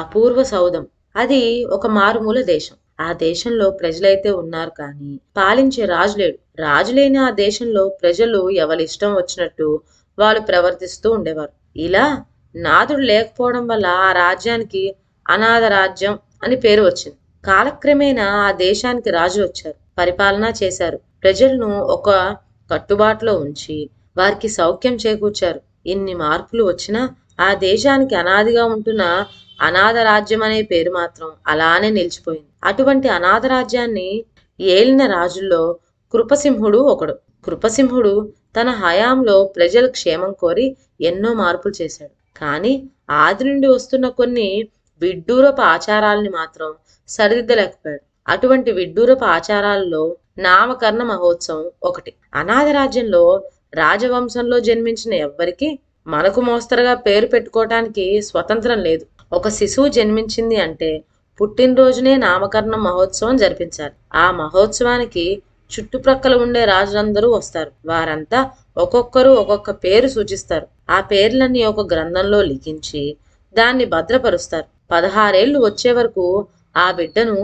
అపూర్వ సౌధం. అది ఒక మారుమూల దేశం. ఆ దేశంలో ప్రజలైతే ఉన్నారు కానీ పాలించే రాజు లేడు. రాజు లేని ఆ దేశంలో ప్రజలు ఎవరిష్టం వచ్చినట్టు వాళ్ళు ప్రవర్తిస్తూ ఉండేవారు. ఇలా నాదుడు లేకపోవడం వల్ల ఆ రాజ్యానికి అనాథ రాజ్యం అని పేరు వచ్చింది. కాలక్రమేణా ఆ దేశానికి రాజులు వచ్చారు, పరిపాలన చేశారు, ప్రజలను ఒక కట్టుబాటులో ఉంచి వారికి సౌఖ్యం చేకూర్చారు. ఇన్ని మార్పులు వచ్చినా ఆ దేశానికి అనాదిగా ఉంటున్న అనాథ రాజ్యం అనే పేరు మాత్రం అలానే నిలిచిపోయింది. అటువంటి అనాథ రాజ్యాన్ని ఏలిన రాజుల్లో కృపసింహుడు ఒకడు. కృపసింహుడు తన హయాంలో ప్రజల క్షేమం కోరి ఎన్నో మార్పులు చేశాడు. కానీ ఆది నుండి వస్తున్న కొన్ని విడ్డూరపు ఆచారాల్ని మాత్రం సరిదిద్దలేకపోయాడు. అటువంటి విడ్డూరపు ఆచారాల్లో నామకరణ మహోత్సవం ఒకటి. అనాథ రాజ్యంలో రాజవంశంలో జన్మించిన ఎవ్వరికి మనకు మోస్తరుగా పేరు పెట్టుకోవటానికి స్వతంత్రం లేదు. ఒక శిశువు జన్మించింది అంటే పుట్టినరోజునే నామకరణ మహోత్సవం జరిపించాలి. ఆ మహోత్సవానికి చుట్టుప్రక్కల ఉండే రాజులందరూ వస్తారు. వారంతా ఒక్కొక్కరు ఒక్కొక్క పేరు సూచిస్తారు. ఆ పేర్లన్నీ ఒక గ్రంథంలో లిఖించి దాన్ని భద్రపరుస్తారు. 16 ఏళ్లు వచ్చే వరకు ఆ బిడ్డను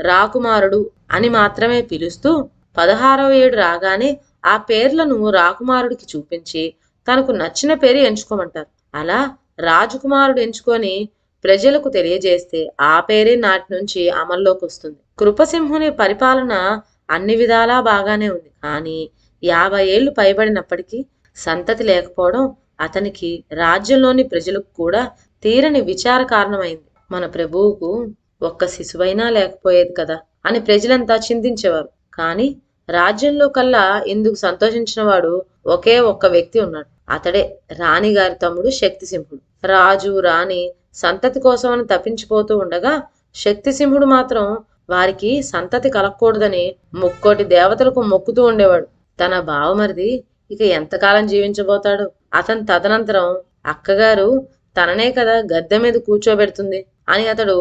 రాకుమారుడు అని మాత్రమే పిలుస్తూ 16వ ఏడు రాగానే ఆ పేర్లను రాకుమారుడికి చూపించి తనకు నచ్చిన పేరు ఎంచుకోమంటారు. అలా రాజకుమారుడు ఎంచుకొని ప్రజలకు తెలియజేస్తే ఆ పేరే నాటి నుంచి అమల్లోకి వస్తుంది. కృపసింహుని పరిపాలన అన్ని విధాలా బాగానే ఉంది. కానీ 50 ఏళ్లు పైబడినప్పటికీ సంతతి లేకపోవడం అతనికి రాజ్యంలోని ప్రజలకు కూడా తీరని విచార కారణమైంది. మన ప్రభువుకు ఒక్క శిశువైనా లేకపోయేది కదా అని ప్రజలంతా చింతించేవారు. కానీ రాజ్యంలో కల్లా ఇందుకు సంతోషించిన వాడు ఒకే ఒక్క వ్యక్తి ఉన్నాడు. అతడే రాణిగారి తమ్ముడు శక్తిసింహుడు. రాజు రాణి సంతతి కోసమని తప్పించిపోతూ ఉండగా శక్తిసింహుడు మాత్రం వారికి సంతతి కలగకూడదని ముక్కోటి దేవతలకు మొక్కుతూ ఉండేవాడు. తన బావమరిది ఇక ఎంతకాలం జీవించబోతాడు? అతని తదనంతరం అక్కగారు తననే కదా గద్దె మీద కూర్చోబెడుతుంది అని అతడు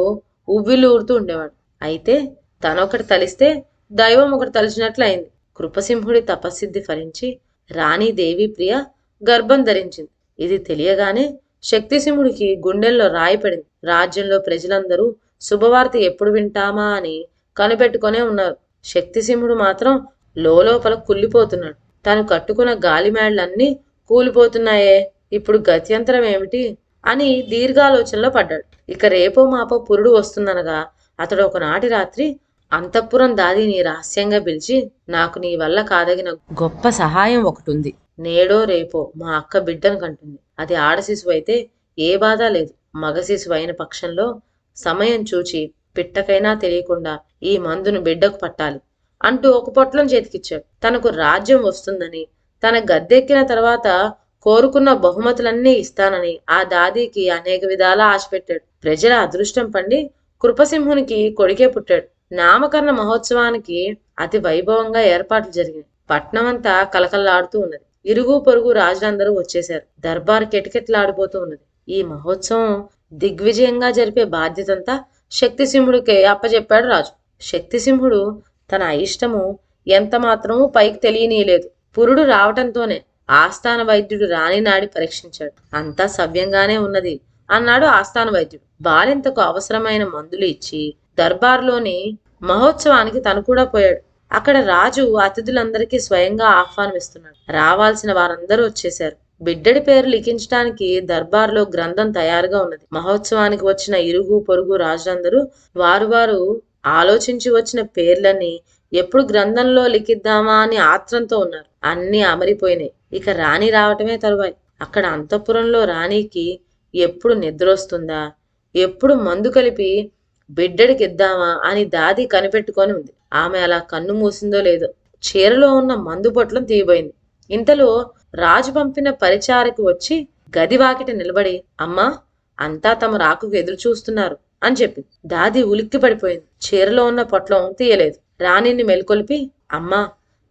ఉవ్విళ్ళు ఊరుతూ ఉండేవాడు. అయితే తనొకటి తలిస్తే దైవం ఒకటి తలిచినట్లు అయింది. కృపసింహుడి తపస్సిద్ధి ఫలించి రాణి దేవిప్రియ గర్భం ధరించింది. ఇది తెలియగానే శక్తిసింహుడికి గుండెల్లో రాయి పడింది. రాజ్యంలో ప్రజలందరూ శుభవార్త ఎప్పుడు వింటామా అని కనిపెట్టుకునే ఉన్నారు. శక్తిసింహుడు మాత్రం లోపల కుళ్ళిపోతున్నాడు. తను కట్టుకున్న గాలిమేళ్లన్నీ కూలిపోతున్నాయే, ఇప్పుడు గత్యంతరం ఏమిటి అని దీర్ఘాలోచనలో పడ్డాడు. ఇక రేపో మాపో పురుడు వస్తుందనగా అతడు ఒకనాటి రాత్రి అంతఃపురం దాదిని రహస్యంగా పిలిచి, నాకు నీ వల్ల కాదగిన గొప్ప సహాయం ఒకటి ఉంది. నేడో రేపో మా అక్క బిడ్డను కంటుంది. అది ఆడ శిశువు అయితే ఏ బాధ లేదు. మగ శిశువు అయిన పక్షంలో సమయం చూచి పిట్టకైనా తెలియకుండా ఈ మందును బిడ్డకు పట్టాలి అంటూ ఒక పొట్లం చేతికిచ్చాడు. తనకు రాజ్యం వస్తుందని, తన గద్దెక్కిన తర్వాత కోరుకున్న బహుమతులన్నీ ఇస్తానని ఆ దాదీకి అనేక విధాలా ఆశ పెట్టాడు. ప్రజల అదృష్టం పండి కృపసింహునికి కొడుకే పుట్టాడు. నామకరణ మహోత్సవానికి అతి వైభవంగా ఏర్పాట్లు జరిగినాయి. పట్నమంతా కలకల్లాడుతూ ఉన్నది. ఇరుగు పొరుగు రాజులందరూ వచ్చేశారు. దర్బారు కెటికెట్లాడిపోతూ ఉన్నది. ఈ మహోత్సవం దిగ్విజయంగా జరిపే బాధ్యతంతా శక్తిసింహుడికి అప్పచెప్పాడు రాజు. శక్తిసింహుడు తన అయిష్టము ఎంత మాత్రమూ పైకి తెలియనీయలేదు. పురుడు రావటంతోనే ఆస్థాన వైద్యుడు రాణి నాడి పరీక్షించాడు. అంతా సవ్యంగానే ఉన్నది అన్నాడు ఆస్థాన వైద్యుడు. బాలింతకు అవసరమైన మందులు ఇచ్చి దర్బార్లోని మహోత్సవానికి తను కూడా పోయాడు. అక్కడ రాజు అతిథులందరికీ స్వయంగా ఆహ్వానమిస్తున్నాడు. రావాల్సిన వారందరూ వచ్చేశారు. బిడ్డడి పేరు లిఖించడానికి దర్బార్లో గ్రంథం తయారుగా ఉన్నది. మహోత్సవానికి వచ్చిన ఇరుగు పొరుగు రాజులందరూ వారు ఆలోచించి వచ్చిన పేర్లన్నీ ఎప్పుడు గ్రంథంలో లిఖిద్దామా అని ఆత్రంతో ఉన్నారు. అన్నీ అమరిపోయినాయి. ఇక రాణి రావటమే తరువాయి. అక్కడ అంతఃపురంలో రాణికి ఎప్పుడు నిద్ర వస్తుందా, ఎప్పుడు మందు కలిపి బిడ్డడికి ఇద్దామా అని దాది కనిపెట్టుకొని ఉంది. ఆమె అలా కన్ను మూసిందో లేదో చీరలో ఉన్న మందు పొట్లం తీయబోయింది. ఇంతలో రాజు పంపిన పరిచారకు వచ్చి గది వాకిట నిలబడి, అమ్మా, అంతా తమ రాకుకు ఎదురు చూస్తున్నారు అని చెప్పింది. దాది ఉలిక్కి పడిపోయింది. చీరలో ఉన్న పొట్లం తీయలేదు. రాణిని మెల్కొల్పి, అమ్మా,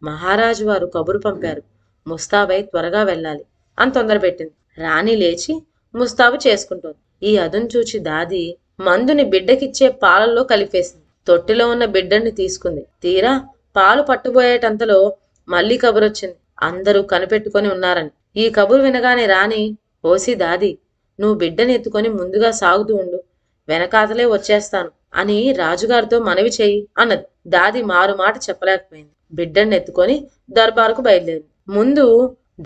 మహారాజు వారు కబురు పంపారు, ముస్తాబై త్వరగా వెళ్ళాలి అని తొందరపెట్టింది. రాణి లేచి ముస్తాబు చేసుకుంటోంది. ఈ అదును చూచి దాది మందుని బిడ్డకిచ్చే పాలల్లో కలిపేసింది. తొట్టిలో ఉన్న బిడ్డని తీసుకుంది. తీరా పాలు పట్టుబోయేటంతలో మళ్ళీ కబురొచ్చింది. అందరూ కనిపెట్టుకొని ఉన్నారని. ఈ కబురు వినగానే రాణి, ఓసి దాది, నువ్వు బిడ్డని ఎత్తుకొని ముందుగా సాగుతూ ఉండు, వెనకాతలే వచ్చేస్తాను అని రాజుగారితో మనవి చెయ్యి అన్నది. దాది మారు మాట చెప్పలేకపోయింది. బిడ్డని ఎత్తుకొని దర్బారుకు బయలుదేరింది. ముందు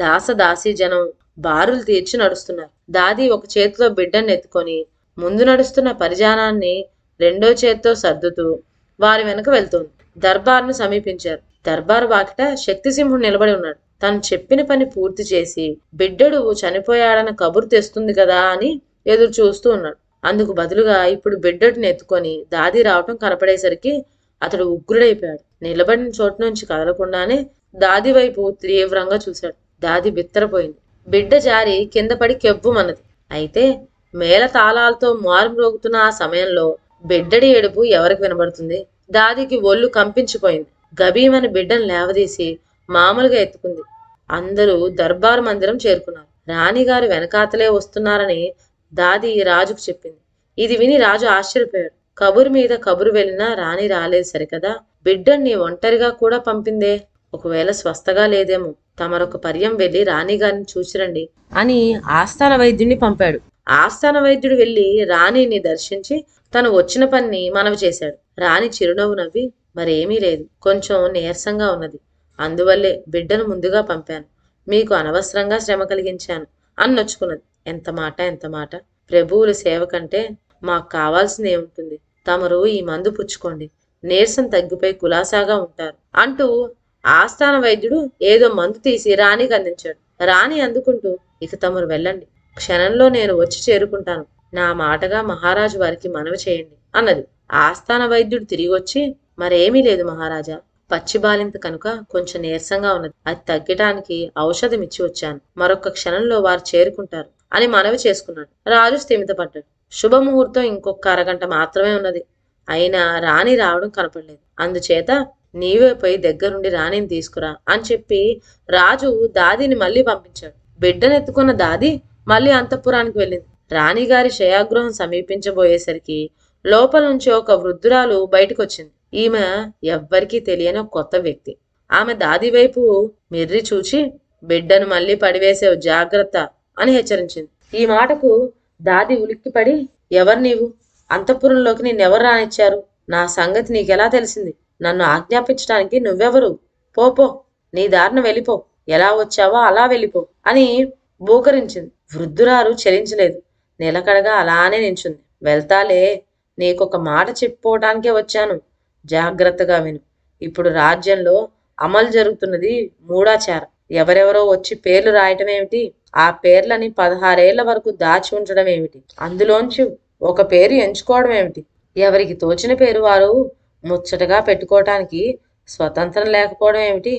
దాసదాసీ జనం బారులు తీర్చి నడుస్తున్నారు. దాది ఒక చేతిలో బిడ్డని ఎత్తుకొని ముందు నడుస్తున్న పరిజానాన్ని రెండో చేత్తో సర్దుతూ వారి వెనక వెళ్తోంది. దర్బార్ను సమీపించారు. దర్బారు వాకిట శక్తిసింహుడు నిలబడి ఉన్నాడు. తను చెప్పిన పని పూర్తి చేసి బిడ్డడు చనిపోయాడన్న కబురు తెస్తుంది కదా అని ఎదురు చూస్తూ ఉన్నాడు. అందుకు బదులుగా ఇప్పుడు బిడ్డడిని ఎత్తుకొని దాది రావటం కనపడేసరికి అతడు ఉగ్రుడైపోయాడు. నిలబడిన చోటు నుంచి కదలకుండానే దాది వైపు తీవ్రంగా చూశాడు. దాది బిత్తరపోయింది. బిడ్డ జారి కింద పడి కెవ్వుమన్నది. అయితే మేళ తాళాలతో మారుమ్రోగుతున్న ఆ సమయంలో బిడ్డడి ఏడుపు ఎవరికి వినబడుతుంది? దాదికి ఒళ్ళు కంపించిపోయింది. గభీమని బిడ్డను లేవదీసి మామూలుగా ఎత్తుకుంది. అందరూ దర్బారు మందిరం చేరుకున్నారు. రాణిగారు వెనకాతలే వస్తున్నారని దాది రాజుకు చెప్పింది. ఇది విని రాజు ఆశ్చర్యపోయాడు. కబురు మీద కబురు వెళ్ళినా రాణి రాలేదు సరికదా, బిడ్డని ఒంటరిగా కూడా పంపిందే. ఒకవేళ స్వస్థగా లేదేమో, తమరొక పర్యం వెళ్లి రాణిగారిని చూసిరండి అని ఆస్థాన వైద్యుడిని పంపాడు. ఆస్థాన వైద్యుడు వెళ్లి రాణిని దర్శించి తను వచ్చిన పని మనవి చేశాడు. రాణి చిరునవ్వు నవ్వి, మరేమీ లేదు, కొంచెం నీరసంగా ఉన్నది, అందువల్లే బిడ్డను ముందుగా పంపాను, మీకు అనవసరంగా శ్రమ కలిగించాను అని నొచ్చుకున్నది. ఎంత మాట ఎంత మాట, ప్రభువుల సేవ కంటే మాకు కావాల్సింది ఏముంటుంది, తమరు ఈ మందు పుచ్చుకోండి, నీరసం తగ్గిపోయి కులాసాగా ఉంటారు అంటూ ఆస్థాన వైద్యుడు ఏదో మందు తీసి రాణికి అందించాడు. రాణి అందుకుంటూ, ఇక తమరు వెళ్ళండి, క్షణంలో నేను వచ్చి చేరుకుంటాను, నా మాటగా మహారాజు వారికి మనవి చేయండి అన్నది. ఆస్థాన వైద్యుడు తిరిగి వచ్చి, మరేమీ లేదు మహారాజా, పచ్చి బాలింత కనుక కొంచెం నీరసంగా ఉన్నది, అది తగ్గటానికి ఔషధం ఇచ్చి వచ్చాను, మరొక క్షణంలో వారు చేరుకుంటారు అని మనవి చేసుకున్నాడు. రాజు స్థిమితపడ్డాడు. శుభముహూర్తం ఇంకొక అరగంట మాత్రమే ఉన్నది, అయినా రాణి రావడం కనపడలేదు. అందుచేత నీవే పోయి దగ్గరుండి రాణిని తీసుకురా అని చెప్పి రాజు దాదిని మళ్ళీ పంపించాడు. బిడ్డనెత్తుకున్న దాది మళ్ళీ అంతఃపురానికి వెళ్ళింది. రాణిగారి శయాగృహం సమీపించబోయేసరికి లోపల నుంచి ఒక వృద్ధురాలు బయటకు వచ్చింది. ఈమె ఎవ్వరికీ తెలియని ఒక కొత్త వ్యక్తి. ఆమె దాది వైపు మిర్రి చూచి, బిడ్డను మళ్ళీ పడివేసేవు, జాగ్రత్త అని హెచ్చరించింది. ఈ మాటకు దాది ఉలిక్కిపడి, ఎవరు నీవు? అంతఃపురంలోకి నిన్నెవరు రానిచ్చారు? నా సంగతి నీకెలా తెలిసింది? నన్ను ఆజ్ఞాపించడానికి నువ్వెవరు? పోపో, నీ దారిన వెళ్ళిపో, ఎలా వచ్చావో అలా వెళ్ళిపో అని బూకరించింది. వృద్ధురాలు చెలించలేదు, నిలకడగా అలానే నించుంది. వెళ్తాలే, నీకొక మాట చెప్పుకోవటానికే వచ్చాను, జాగ్రత్తగా విను. ఇప్పుడు రాజ్యంలో అమలు జరుగుతున్నది మూఢాచారం. ఎవరెవరో వచ్చి పేర్లు రాయటం ఏమిటి, ఆ పేర్లని 16 ఏళ్ల వరకు దాచి ఉంచడం ఏమిటి, అందులోంచి ఒక పేరు ఎంచుకోవడం ఏమిటి, ఎవరికి తోచిన పేరు వారు ముచ్చటగా పెట్టుకోవటానికి స్వతంత్రం లేకపోవడం ఏమిటి?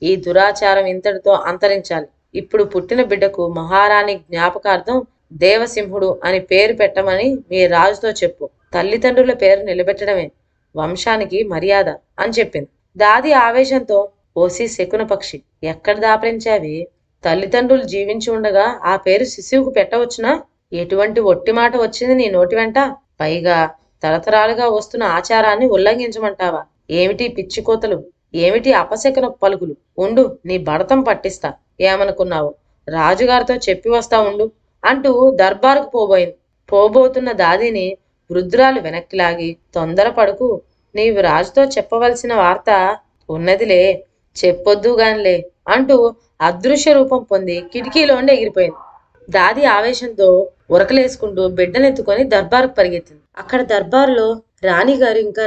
ఈ దురాచారం ఇంతటితో అంతరించాలి. ఇప్పుడు పుట్టిన బిడ్డకు మహారాణి జ్ఞాపకార్థం దేవసింహుడు అని పేరు పెట్టమని మీ రాజుతో చెప్పు. తల్లిదండ్రుల పేరు నిలబెట్టడమే వంశానికి మర్యాద అని చెప్పింది. దాది ఆవేశంతో, ఓసి శకున పక్షి, ఎక్కడ దాపరించావి? తల్లిదండ్రులు జీవించి ఉండగా ఆ పేరు శిశువుకు పెట్టవచ్చునా? ఎటువంటి ఒట్టి మాట వచ్చింది నీ నోటి వెంట? పైగా తరతరాలుగా వస్తున్న ఆచారాన్ని ఉల్లంఘించమంటావా? ఏమిటి పిచ్చి కోతలు, ఏమిటి అపశకున పలుకులు? ఉండు, నీ బడతం పట్టిస్తా. ఏమనుకున్నావు? రాజుగారితో చెప్పి వస్తా ఉండు అంటూ దర్బారుకు పోబోతున్న దాదిని వృద్ధురాలు వెనక్కి లాగి, తొందరపడుకు, నీవు రాజుతో చెప్పవలసిన వార్త ఉన్నదిలే, చెప్పొద్దు గానిలే అంటూ అదృశ్య రూపం పొంది కిటికీలోండి ఎగిరిపోయింది. దాది ఆవేశంతో ఉరకలేసుకుంటూ బిడ్డనెత్తుకొని దర్బారుకు పరిగెత్తింది. అక్కడ దర్బారులో రాణిగారు ఇంకా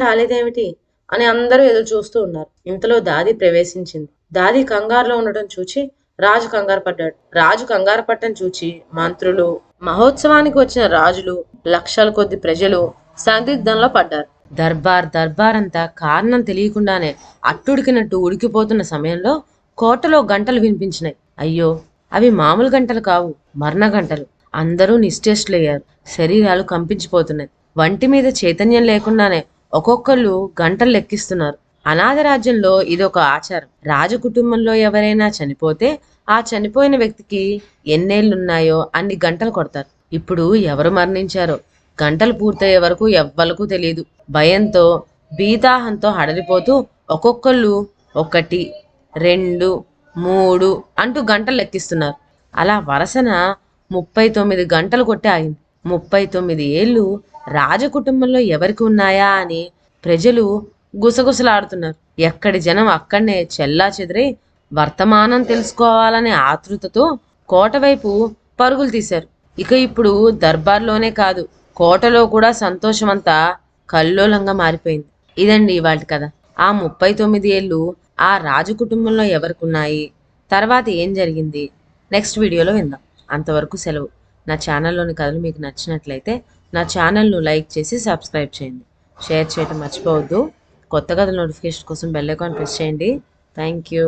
రాలేదేమిటి అని అందరూ ఎదురు చూస్తూ ఉన్నారు. ఇంతలో దాది ప్రవేశించింది. దాది కంగారులో ఉండటం చూచి రాజు కంగారు పడ్డాడు. రాజు కంగారు పట్టం చూచి మంత్రులు, మహోత్సవానికి వచ్చిన రాజులు, లక్షల కొద్ది ప్రజలు సందిగ్ధంలో పడ్డారు. దర్బార్ అంతా కారణం తెలియకుండానే అట్టుడికినట్టు ఉడికిపోతున్న సమయంలో కోటలో గంటలు వినిపించినాయి. అయ్యో, అవి మామూలు గంటలు కావు, మరణ గంటలు. అందరూ నిశ్చేష్లయ్యారు. శరీరాలు కంపించిపోతున్నాయి. వంటి మీద చైతన్యం లేకుండానే ఒక్కొక్కళ్ళు గంటలు లెక్కిస్తున్నారు. అనాథ రాజ్యంలో ఇదొక ఆచారం. రాజకుటుంబంలో ఎవరైనా చనిపోతే ఆ చనిపోయిన వ్యక్తికి ఎన్నేళ్లున్నాయో అన్ని గంటలు కొడతారు. ఇప్పుడు ఎవరు మరణించారో గంటలు పూర్తయ్యే వరకు ఎవ్వరికూ తెలియదు. భయంతో బీతాహంతో హడలిపోతూ ఒక్కొక్కళ్ళు 1, 2, 3 అంటూ గంటలు లెక్కిస్తున్నారు. అలా వరసన 39 గంటలు కొట్టి ఆగింది. 39 ఏళ్ళు రాజకుటుంబంలో ఎవరికి ఉన్నాయా అని ప్రజలు గుసగుసలాడుతున్నారు. ఎక్కడి జనం అక్కడనే చెల్లాచెదరై వర్తమానం తెలుసుకోవాలనే ఆతృతతో కోట వైపు పరుగులు తీశారు. ఇక ఇప్పుడు దర్బార్లోనే కాదు, కోటలో కూడా సంతోషమంతా కల్లోలంగా మారిపోయింది. ఇదండి ఇవాళ కథ. ఆ 39 ఏళ్ళు ఆ రాజు కుటుంబంలో ఎవరికున్నాయి, తర్వాత ఏం జరిగింది, నెక్స్ట్ వీడియోలో విందాం. అంతవరకు సెలవు. నా ఛానల్లోని కథలు మీకు నచ్చినట్లయితే నా ఛానల్ను లైక్ చేసి సబ్స్క్రైబ్ చేయండి. షేర్ చేయడం మర్చిపోవద్దు. కొత్త కథల నోటిఫికేషన్ కోసం బెల్ ఐకాన్ ప్రెస్ చేయండి. Thank you.